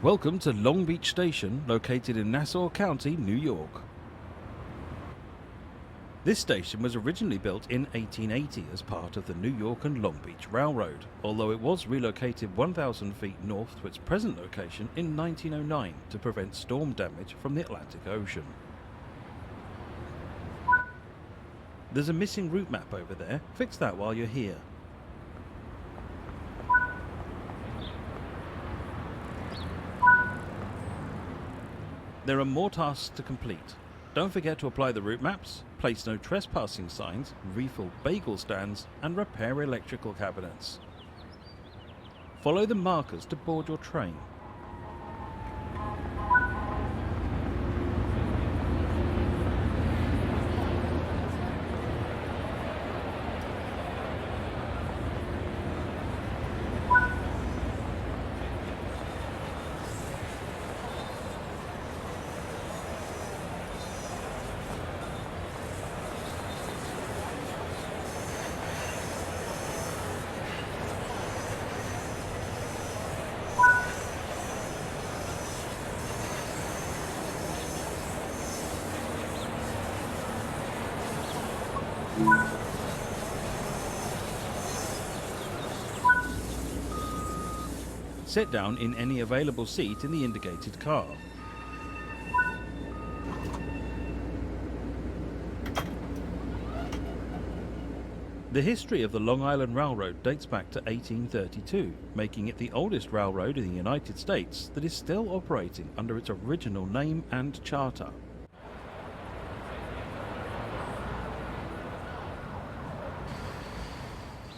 Welcome to Long Beach Station, located in Nassau County, New York. This station was originally built in 1880 as part of the New York and Long Beach Railroad, although it was relocated 1,000 feet north to its present location in 1909 to prevent storm damage from the Atlantic Ocean. There's a missing route map over there. Fix that while you're here. There are more tasks to complete. Don't forget to apply the route maps, place no trespassing signs, refill bagel stands, and repair electrical cabinets. Follow the markers to board your train. Sit down in any available seat in the indicated car. The history of the Long Island Railroad dates back to 1832, making it the oldest railroad in the United States that is still operating under its original name and charter.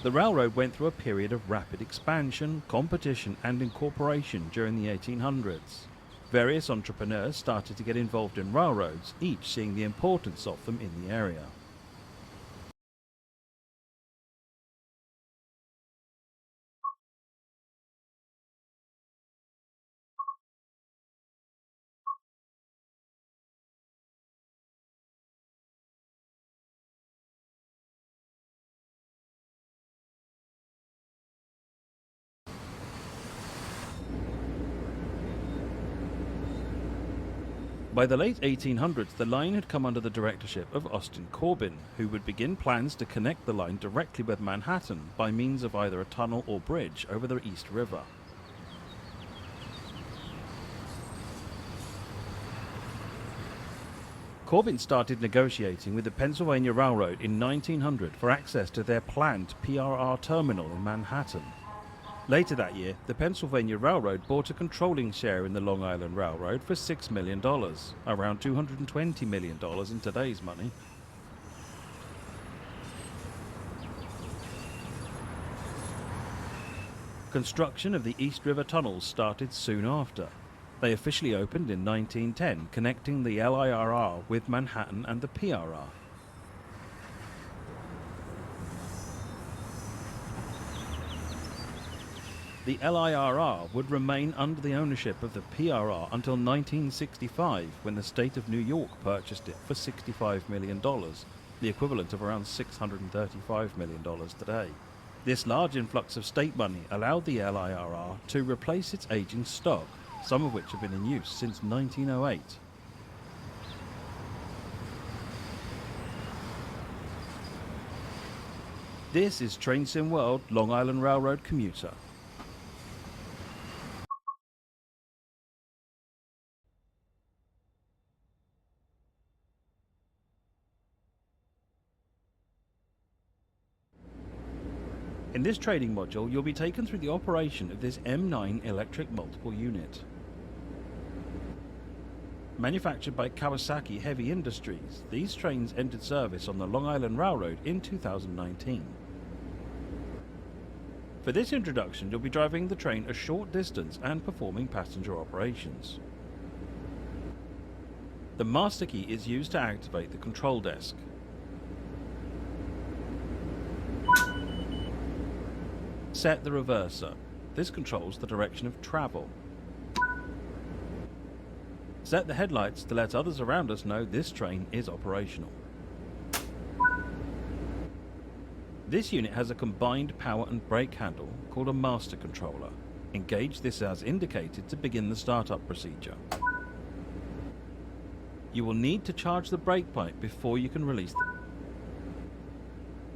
The railroad went through a period of rapid expansion, competition and incorporation during the 1800s. Various entrepreneurs started to get involved in railroads, each seeing the importance of them in the area. By the late 1800s, the line had come under the directorship of Austin Corbin, who would begin plans to connect the line directly with Manhattan by means of either a tunnel or bridge over the East River. Corbin started negotiating with the Pennsylvania Railroad in 1900 for access to their planned PRR terminal in Manhattan. Later that year, the Pennsylvania Railroad bought a controlling share in the Long Island Railroad for $6 million, around $220 million in today's money. Construction of the East River tunnels started soon after. They officially opened in 1910, connecting the LIRR with Manhattan and the PRR. The LIRR would remain under the ownership of the PRR until 1965, when the state of New York purchased it for $65 million, the equivalent of around $635 million today. This large influx of state money allowed the LIRR to replace its aging stock, some of which have been in use since 1908. This is Train Sim World Long Island Railroad Commuter. In this training module, you'll be taken through the operation of this M9 electric multiple unit. Manufactured by Kawasaki Heavy Industries, these trains entered service on the Long Island Railroad in 2019. For this introduction, you'll be driving the train a short distance and performing passenger operations. The master key is used to activate the control desk. Set the reverser. This controls the direction of travel. Set the headlights to let others around us know this train is operational. This unit has a combined power and brake handle called a master controller. Engage this as indicated to begin the startup procedure. You will need to charge the brake pipe before you can release them.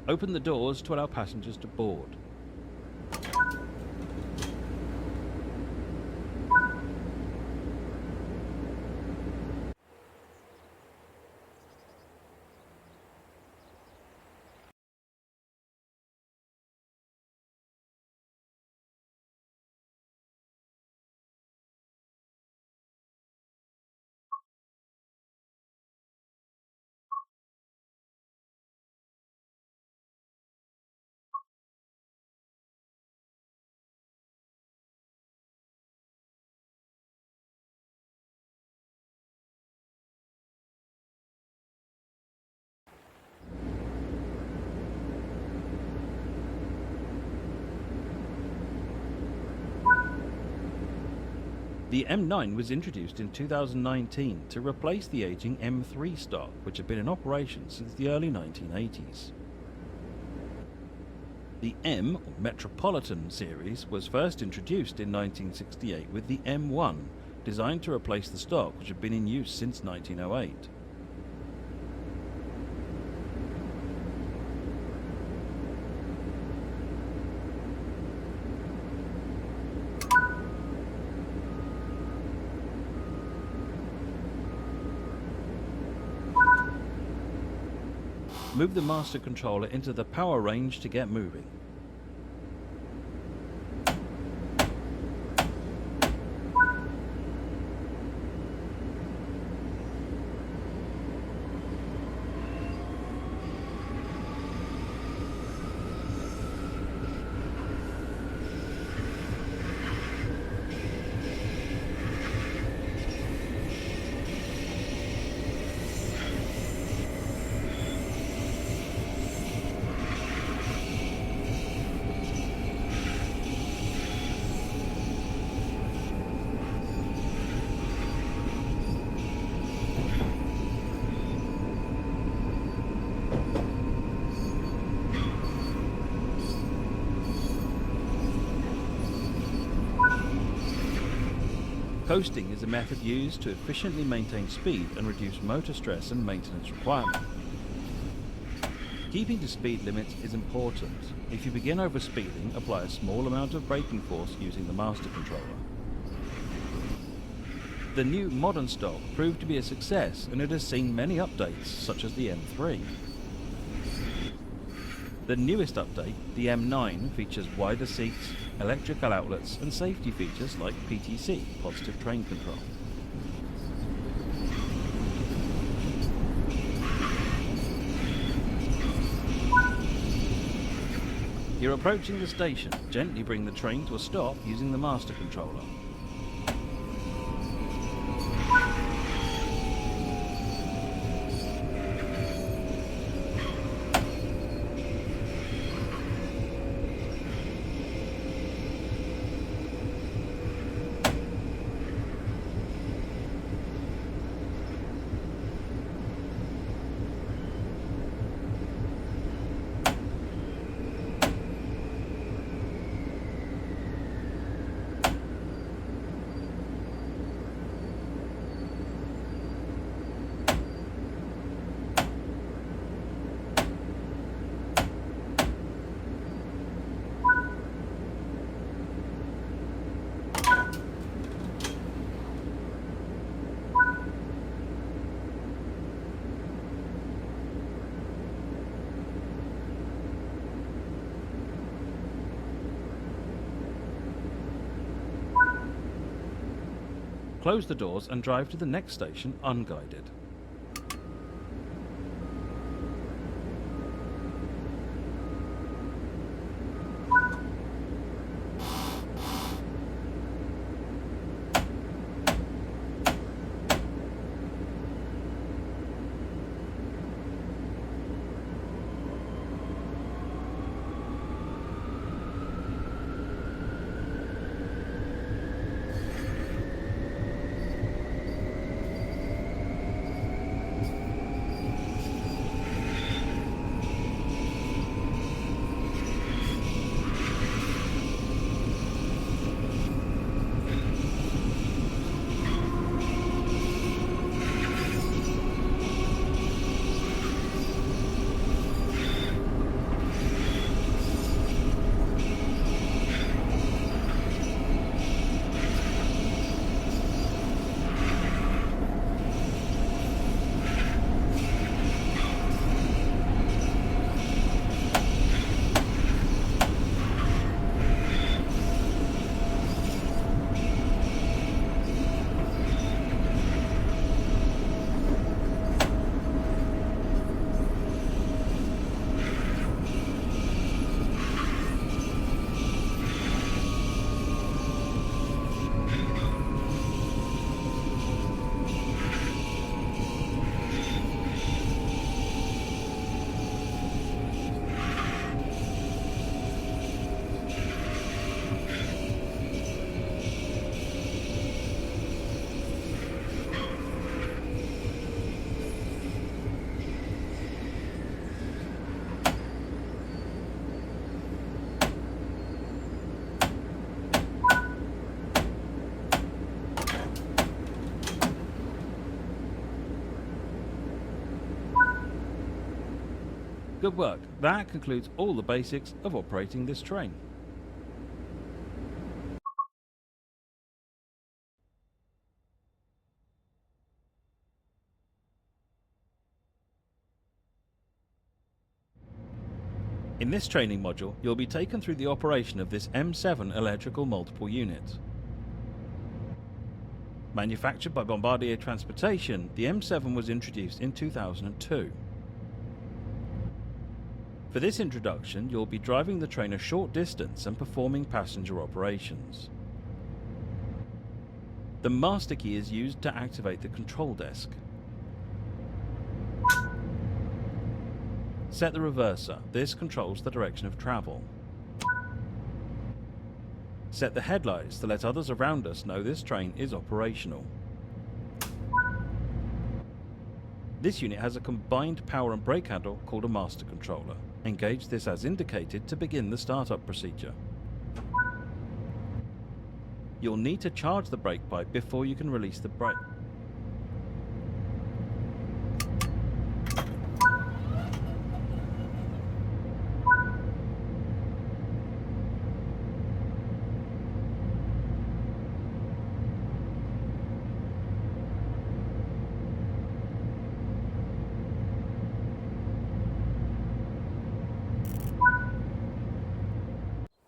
Open the doors to allow passengers to board. The M9 was introduced in 2019 to replace the aging M3 stock, which had been in operation since the early 1980s. The M, or Metropolitan series, was first introduced in 1968 with the M1, designed to replace the stock which had been in use since 1908. Move the master controller into the power range to get moving. Coasting is a method used to efficiently maintain speed and reduce motor stress and maintenance requirements. Keeping to speed limits is important. If you begin overspeeding, apply a small amount of braking force using the master controller. The new modern stock proved to be a success, and it has seen many updates, such as the M3. The newest update, the M9, features wider seats, electrical outlets and safety features like PTC, positive train control. You're approaching the station. Gently bring the train to a stop using the master controller. Close the doors and drive to the next station unguided. Good work. That concludes all the basics of operating this train. In this training module, you'll be taken through the operation of this M7 electrical multiple unit. Manufactured by Bombardier Transportation, the M7 was introduced in 2002. For this introduction, you'll be driving the train a short distance and performing passenger operations. The master key is used to activate the control desk. Set the reverser. This controls the direction of travel. Set the headlights to let others around us know this train is operational. This unit has a combined power and brake handle called a master controller. Engage this as indicated to begin the startup procedure. You'll need to charge the brake pipe before you can release the brake.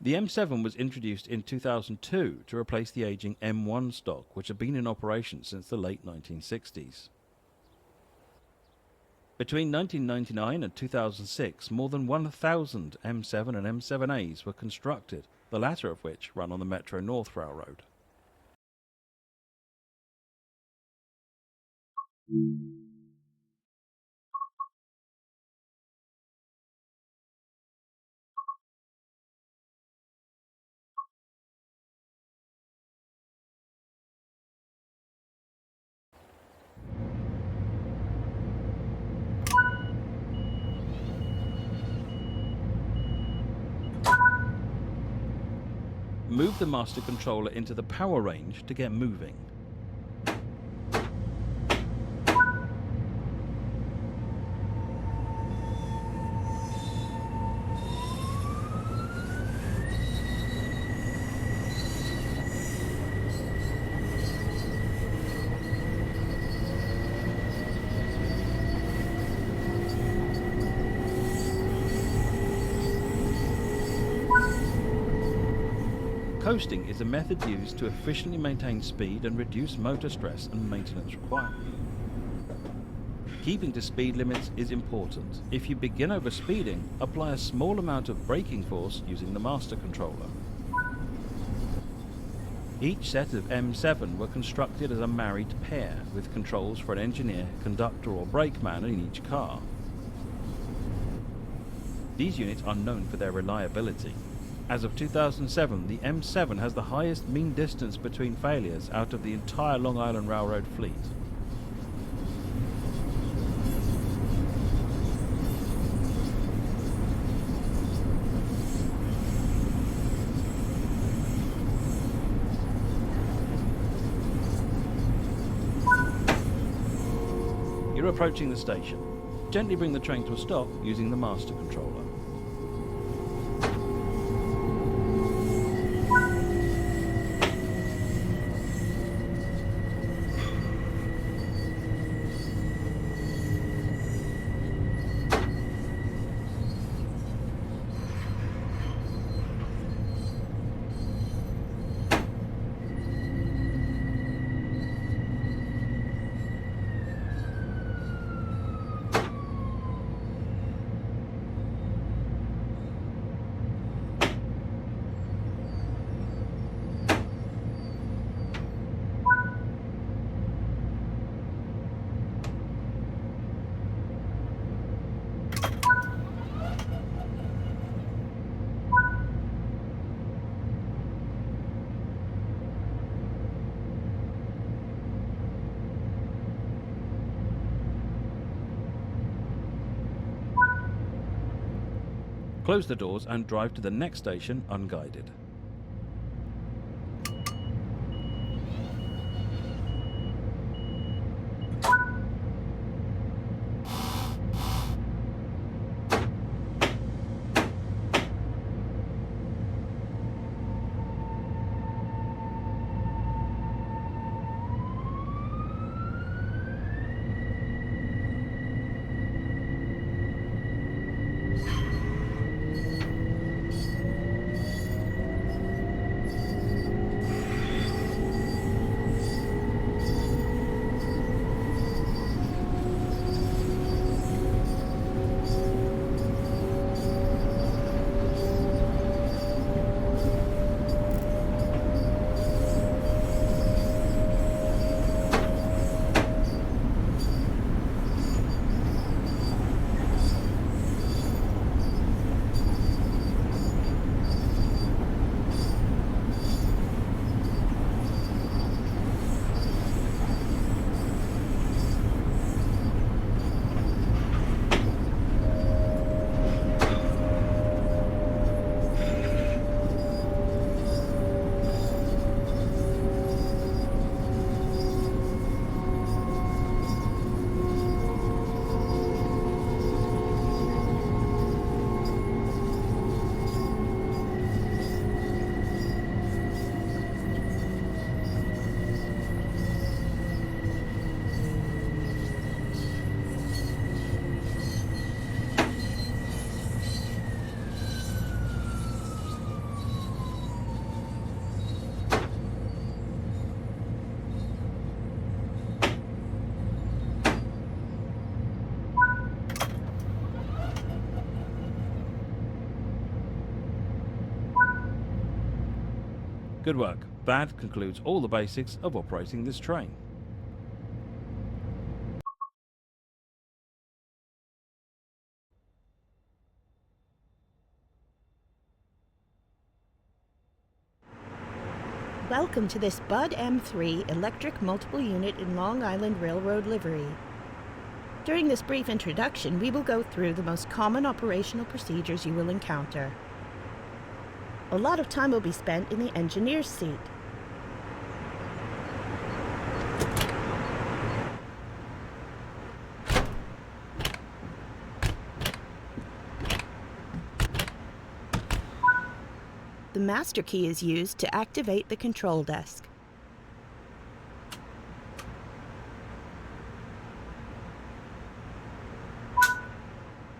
The M7 was introduced in 2002 to replace the aging M1 stock, which had been in operation since the late 1960s. Between 1999 and 2006, more than 1,000 M7 and M7As were constructed, the latter of which run on the Metro North Railroad. Move the master controller into the power range to get moving. Coasting is a method used to efficiently maintain speed and reduce motor stress and maintenance requirements. Keeping to speed limits is important. If you begin overspeeding, apply a small amount of braking force using the master controller. Each set of M7 were constructed as a married pair, with controls for an engineer, conductor or brakeman in each car. These units are known for their reliability. As of 2007, the M7 has the highest mean distance between failures out of the entire Long Island Railroad fleet. You're approaching the station. Gently bring the train to a stop using the master controller. Close the doors and drive to the next station unguided. Good work. That concludes all the basics of operating this train. Welcome to this Bud M3 electric multiple unit in Long Island Railroad livery. During this brief introduction, we will go through the most common operational procedures you will encounter. A lot of time will be spent in the engineer's seat. The master key is used to activate the control desk.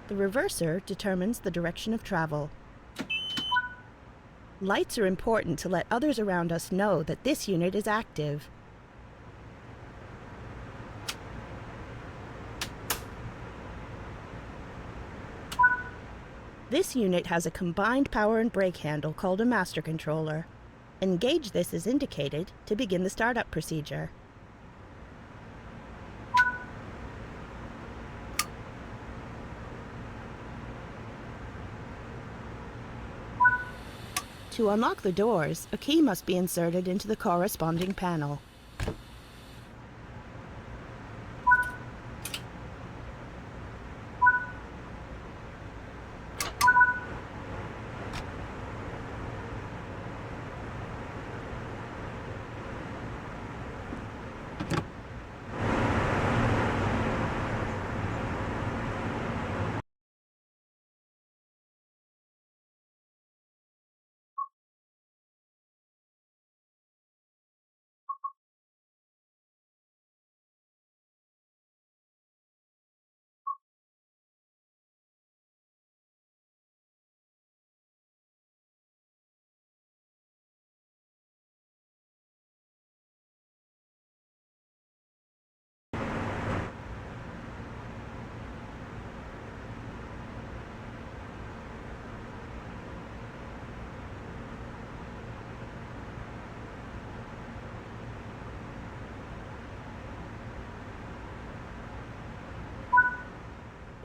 The reverser determines the direction of travel. Lights are important to let others around us know that this unit is active. This unit has a combined power and brake handle called a master controller. Engage this as indicated to begin the startup procedure. To unlock the doors, a key must be inserted into the corresponding panel.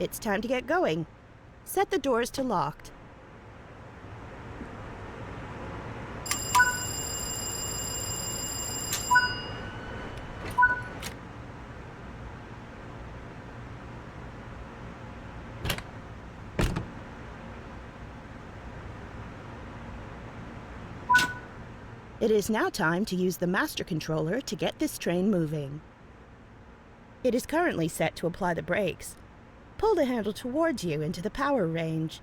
It's time to get going. Set the doors to locked. It is now time to use the master controller to get this train moving. It is currently set to apply the brakes. Pull the handle towards you into the power range.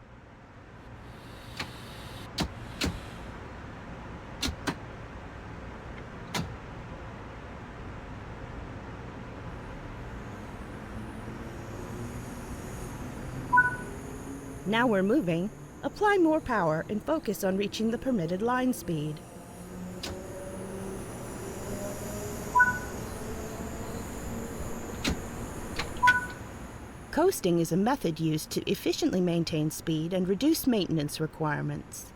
Now we're moving. Apply more power and focus on reaching the permitted line speed. Coasting is a method used to efficiently maintain speed and reduce maintenance requirements.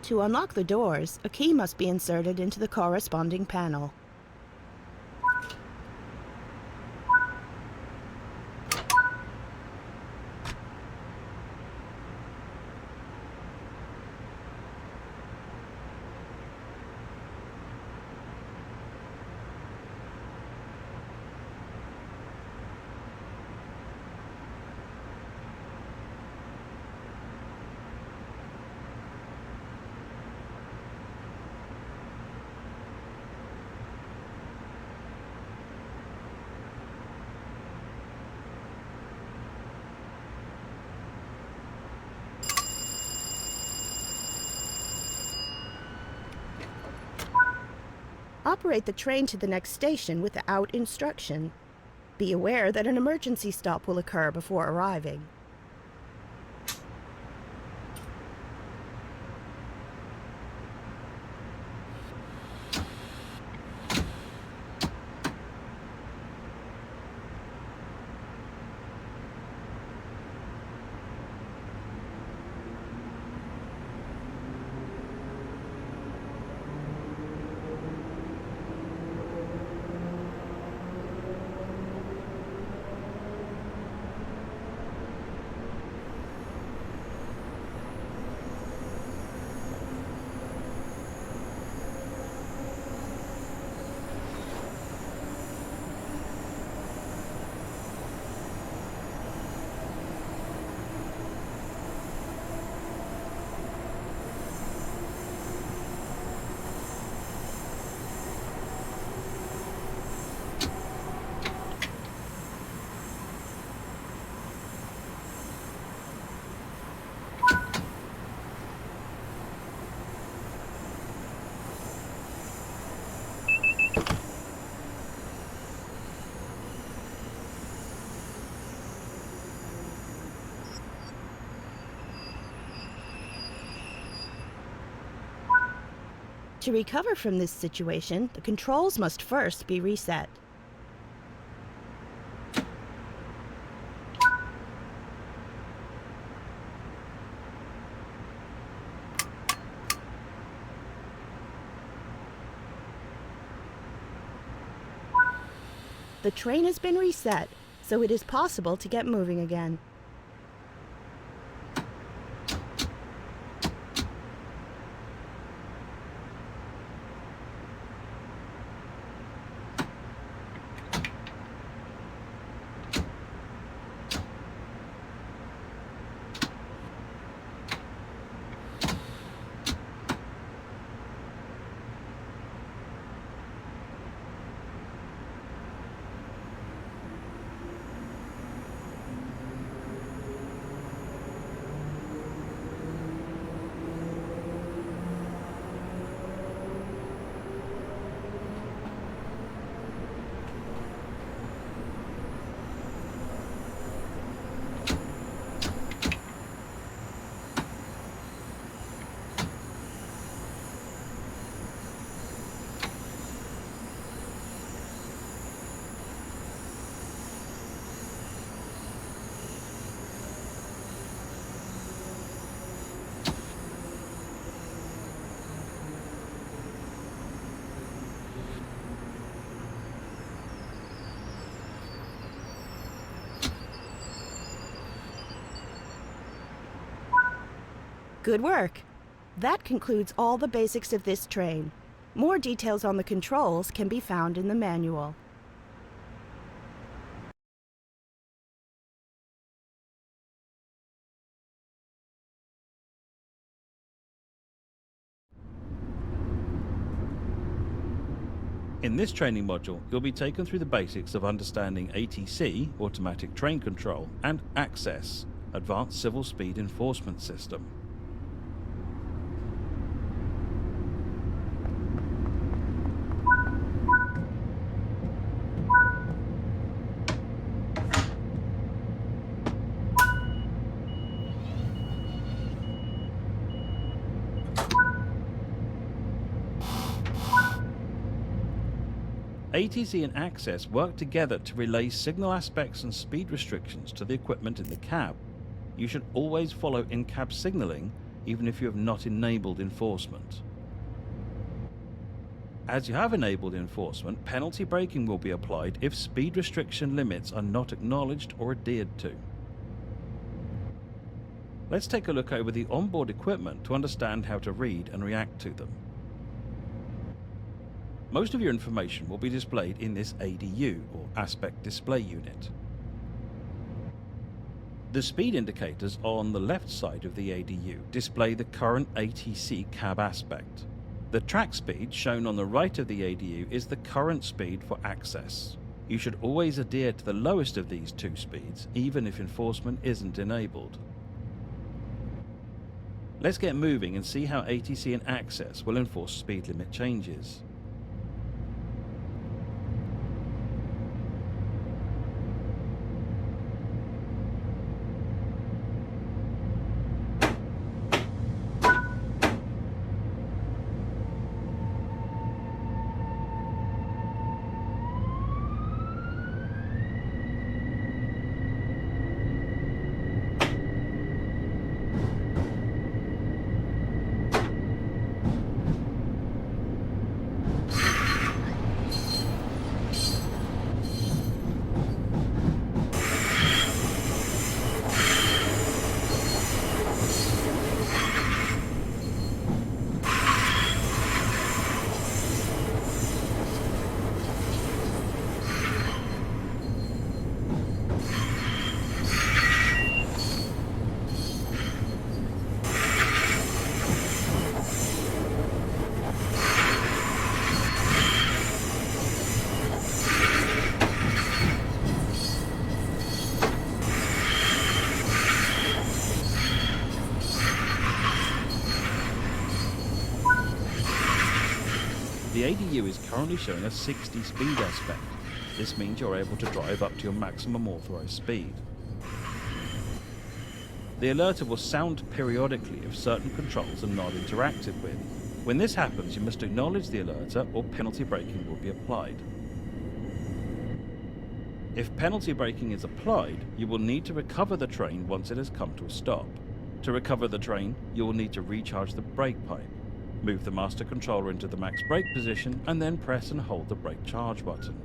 To unlock the doors, a key must be inserted into the corresponding panel. operate the train to the next station without instruction. Be aware that an emergency stop will occur before arriving. To recover from this situation, the controls must first be reset. The train has been reset, so it is possible to get moving again. Good work! That concludes all the basics of this train. More details on the controls can be found in the manual. In this training module, you'll be taken through the basics of understanding ATC, Automatic Train Control, and ACSES, Advanced Civil Speed Enforcement System. ATC and ACSES work together to relay signal aspects and speed restrictions to the equipment in the cab. You should always follow in-cab signalling, even if you have not enabled enforcement. As you have enabled enforcement, penalty braking will be applied if speed restriction limits are not acknowledged or adhered to. Let's take a look over the onboard equipment to understand how to read and react to them. Most of your information will be displayed in this ADU, or Aspect Display Unit. The speed indicators on the left side of the ADU display the current ATC cab aspect. The track speed shown on the right of the ADU is the current speed for ACSES. You should always adhere to the lowest of these two speeds, even if enforcement isn't enabled. Let's get moving and see how ATC and ACSES will enforce speed limit changes. The ADU is currently showing a 60 speed aspect. This means you're able to drive up to your maximum authorized speed. The alerter will sound periodically if certain controls are not interacted with. When this happens, you must acknowledge the alerter or penalty braking will be applied. If penalty braking is applied, you will need to recover the train once it has come to a stop. To recover the train, you will need to recharge the brake pipe. Move the master controller into the max brake position and then press and hold the brake charge button.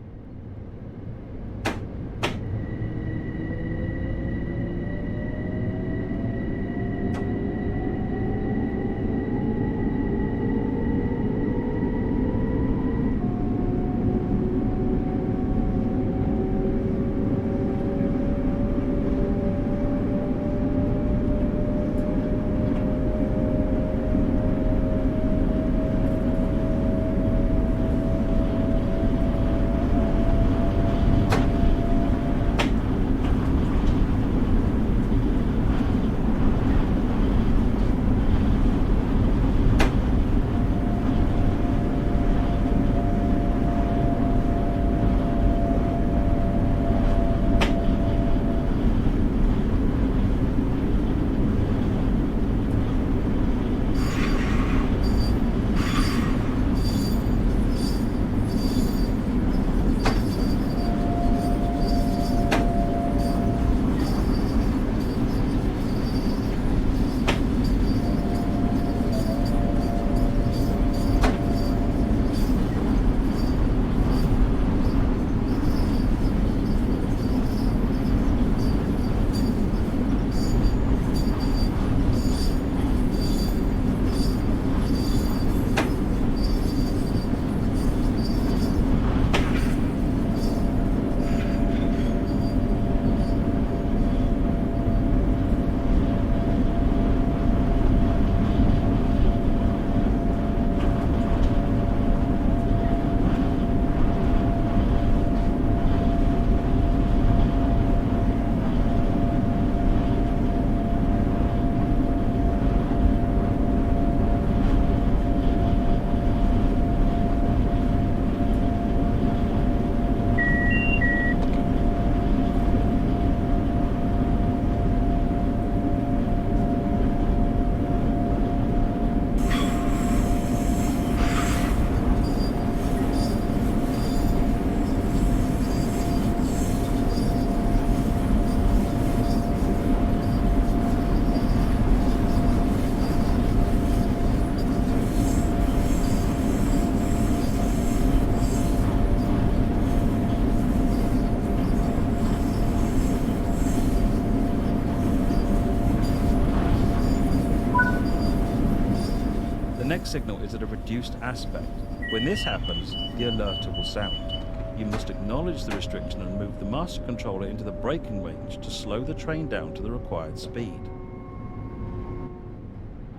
The next signal is at a reduced aspect. When this happens, the alerter will sound. You must acknowledge the restriction and move the master controller into the braking range to slow the train down to the required speed.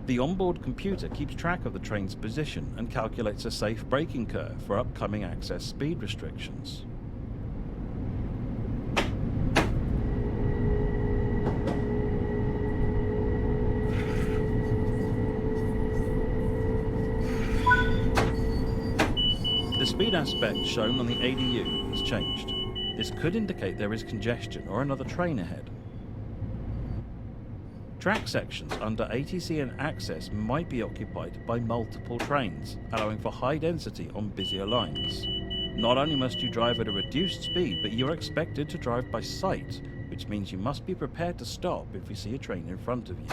The onboard computer keeps track of the train's position and calculates a safe braking curve for upcoming access speed restrictions. The speed aspect shown on the ADU has changed. This could indicate there is congestion or another train ahead. Track sections under ATC and ACSES might be occupied by multiple trains, allowing for high density on busier lines. Not only must you drive at a reduced speed, but you are expected to drive by sight, which means you must be prepared to stop if you see a train in front of you.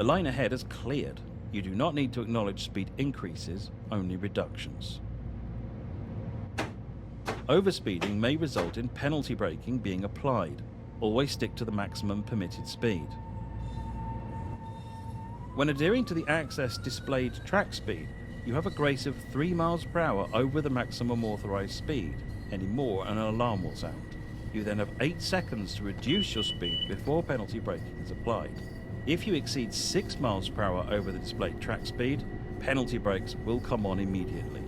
The line ahead has cleared. You do not need to acknowledge speed increases, only reductions. Overspeeding may result in penalty braking being applied. Always stick to the maximum permitted speed. When adhering to the ACSES displayed track speed, you have a grace of 3 miles per hour over the maximum authorized speed. Any more and an alarm will sound. You then have 8 seconds to reduce your speed before penalty braking is applied. If you exceed 6 miles per hour over the displayed track speed, penalty brakes will come on immediately.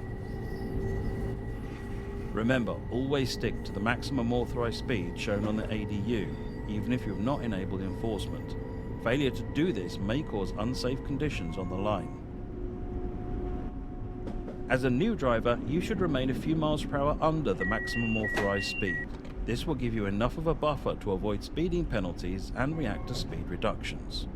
Remember, always stick to the maximum authorized speed shown on the ADU, even if you have not enabled enforcement. Failure to do this may cause unsafe conditions on the line. As a new driver, you should remain a few miles per hour under the maximum authorized speed. This will give you enough of a buffer to avoid speeding penalties and react to speed reductions.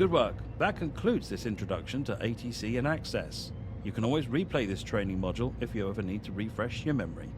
Good work. That concludes this introduction to ATC and ACSES. You can always replay this training module if you ever need to refresh your memory.